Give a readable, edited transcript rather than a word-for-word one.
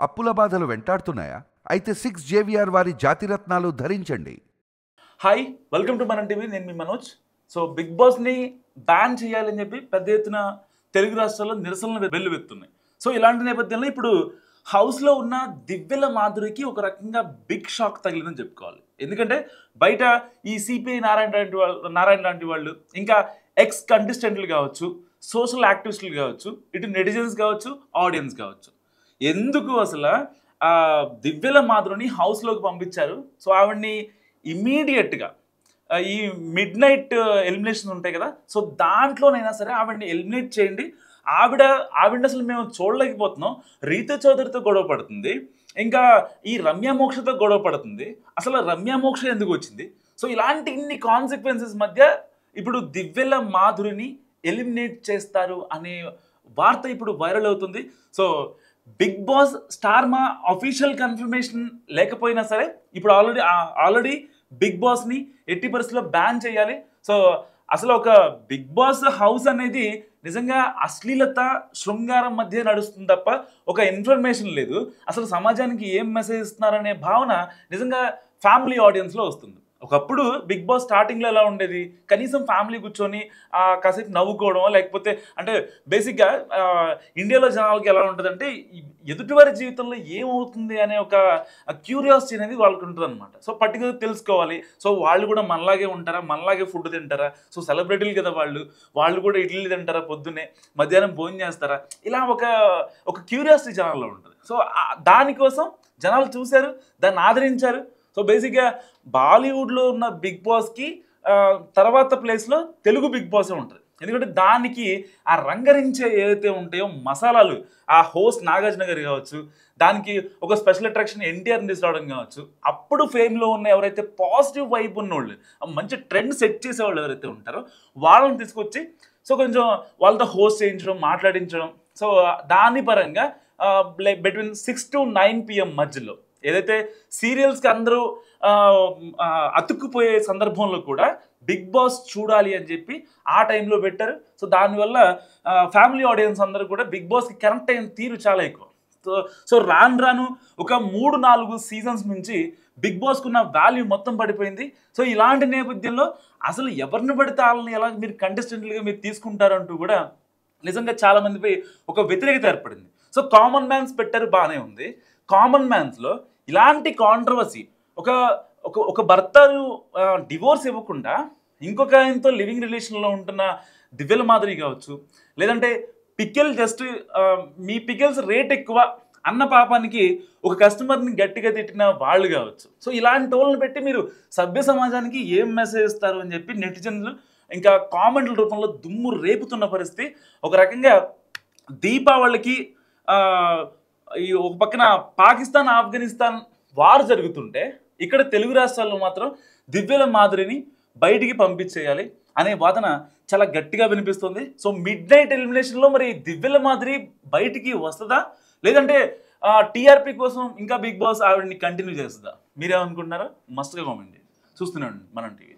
అప్పుల బాధలు వెంటాడుతున్నాయా? అయితే 6 జేవిఆర్ వారి జాతిరత్నాలు ధరించండి. హాయ్, వెల్కమ్ టు మనం టీవీ. నేను మీ మనోజ్. సో బిగ్ బాస్ని బ్యాన్ చేయాలని చెప్పి పెద్ద ఎత్తున తెలుగు రాష్ట్రాల్లో నిరసనలు వెల్లువెత్తున్నాయి. సో ఇలాంటి నేపథ్యంలో ఇప్పుడు హౌస్లో ఉన్న దివ్యల మాధురికి ఒక రకంగా బిగ్ షాక్ తగిలిందని చెప్పుకోవాలి. ఎందుకంటే బయట ఈ సిపిఐ నారాయణ లాంటి వాళ్ళు, ఇంకా ఎక్స్ కంటెస్టెంట్లు కావచ్చు, సోషల్ యాక్టివిస్టులు కావచ్చు, ఇటు నెటిజన్స్ కావచ్చు, ఆడియన్స్ కావచ్చు, ఎందుకు అసలు దివ్యల మాధురిని హౌస్లోకి పంపించారు? సో ఆవిడ్ని ఇమీడియట్గా ఈ మిడ్ నైట్ ఎలిమినేషన్ ఉంటాయి కదా, సో దాంట్లోనైనా సరే ఆవిడని ఎలిమినేట్ చేయండి. ఆవిడ అసలు మేము చూడలేకపోతున్నాం. రీతు చౌదరితో గొడవ పడుతుంది, ఇంకా ఈ రమ్య మోక్షతో గొడవ పడుతుంది. అసలు రమ్య మోక్ష ఎందుకు వచ్చింది? సో ఇలాంటి ఇన్ని కాన్సిక్వెన్సెస్ మధ్య ఇప్పుడు దివ్యల మాధురిని ఎలిమినేట్ చేస్తారు అనే వార్త ఇప్పుడు వైరల్ అవుతుంది. సో బిగ్ బాస్ స్టార్ మా అఫీషియల్ కన్ఫర్మేషన్ లేకపోయినా సరే ఇప్పుడు ఆల్రెడీ బిగ్ బాస్ని ఎట్టి పరిస్థితుల్లో బ్యాన్ చేయాలి. సో అసలు ఒక బిగ్ బాస్ హౌస్ అనేది నిజంగా అశ్లీలత, శృంగారం మధ్య నడుస్తుంది తప్ప ఒక ఇన్ఫర్మేషన్ లేదు. అసలు సమాజానికి ఏం మెసేజ్ ఇస్తున్నారనే భావన నిజంగా ఫ్యామిలీ ఆడియన్స్లో వస్తుంది. ఒకప్పుడు బిగ్ బాస్ స్టార్టింగ్లో ఎలా ఉండేది? కనీసం ఫ్యామిలీ కూర్చొని కాసేపు నవ్వుకోవడం, లేకపోతే అంటే బేసిక్గా ఇండియాలో జనాలకి ఎలా ఉంటుందంటే ఎదుటివారి జీవితంలో ఏమవుతుంది అనే ఒక క్యూరియాసిటీ అనేది వాళ్ళకి ఉంటుంది అనమాట. సో పర్టికులర్ తెలుసుకోవాలి. సో వాళ్ళు కూడా మనలాగే ఉంటారా, మనలాగే ఫుడ్ తింటారా? సో సెలబ్రిటీలు కదా వాళ్ళు కూడా ఇడ్లీ తింటారా, పొద్దున్నే మధ్యాహ్నం భోజనం చేస్తారా? ఇలా ఒక క్యూరియాసిటీ జనాల్లో ఉంటుంది. సో దానికోసం జనాలు చూశారు, దాన్ని ఆదరించారు. సో బేసిక్గా బాలీవుడ్లో ఉన్న బిగ్ బాస్కి తర్వాత ప్లేస్లో తెలుగు బిగ్ బాసే ఉంటుంది. ఎందుకంటే దానికి ఆ రంగరించే ఏదైతే ఉంటాయో మసాలాలు, ఆ హోస్ట్ నాగార్జున గారు కావచ్చు, దానికి ఒక స్పెషల్ అట్రాక్షన్ ఎన్టీఆర్ని తీసుకురావడం కావచ్చు, అప్పుడు ఫేమ్లో ఉన్న ఎవరైతే పాజిటివ్ వైబ్ ఉన్నోళ్ళు, మంచి ట్రెండ్ సెట్ చేసేవాళ్ళు ఎవరైతే ఉంటారో వాళ్ళని తీసుకొచ్చి సో కొంచెం వాళ్ళతో హోస్ట్ చేయించడం, మాట్లాడించడం. సో దాని పరంగా బిట్వీన్ 6 to 9 PM మధ్యలో ఏదైతే సీరియల్స్కి అందరూ అతుక్కుపోయే సందర్భంలో కూడా బిగ్ బాస్ చూడాలి అని చెప్పి ఆ టైంలో పెట్టారు. సో దానివల్ల ఫ్యామిలీ ఆడియన్స్ అందరూ కూడా బిగ్ బాస్కి కనెక్ట్ అయిన తీరు చాలా ఎక్కువ. సో రాను ఒక 3-4 సీజన్స్ నుంచి బిగ్ బాస్కు ఉన్న వాల్యూ మొత్తం పడిపోయింది. సో ఇలాంటి నేపథ్యంలో అసలు ఎవరిని పడితే వాళ్ళని ఎలా మీరు కంటెస్టెంట్లుగా మీరు తీసుకుంటారంటూ కూడా నిజంగా చాలామందిపై ఒక వ్యతిరేకత ఏర్పడింది. సో కామన్ మ్యాన్స్ పెట్టారు, బాగానే ఉంది. కామన్ మ్యాన్స్లో ఇలాంటి కాంట్రవర్సీ, ఒక భర్తను డివోర్స్ ఇవ్వకుండా ఇంకొక ఆయనతో లివింగ్ రిలేషన్లో ఉంటున్న దివ్యల మాధురి కావచ్చు, లేదంటే పికిల్ జస్ట్ మీ పికిల్స్ రేట్ ఎక్కువ అన్న పాపానికి ఒక కస్టమర్ని గట్టిగా తిట్టిన వాళ్ళు కావచ్చు. సో ఇలాంటి వాళ్ళని పెట్టి మీరు సభ్య సమాజానికి ఏం మెసేజ్ ఇస్తారు అని చెప్పి నెటిజన్లు ఇంకా కామెంట్ల రూపంలో దుమ్ము రేపుతున్న పరిస్థితి. ఒక రకంగా దీపావళికి ఈ ఒక పక్కన పాకిస్తాన్, ఆఫ్ఘనిస్తాన్ వార్ జరుగుతుంటే ఇక్కడ తెలుగు రాష్ట్రాల్లో మాత్రం దివ్యల మాధురిని బయటికి పంపించేయాలి అనే వాదన చాలా గట్టిగా వినిపిస్తుంది. సో మిడ్ నైట్ ఎలిమినేషన్లో మరి దివ్యల మాధురి బయటికి వస్తుందా, లేదంటే టీఆర్పీ కోసం ఇంకా బిగ్ బాస్ ఆవిడని కంటిన్యూ చేస్తుందా? మీరేమనుకుంటున్నారో మస్తుగా కామెంట్ చూస్తున్నాండి మనం టీవీ.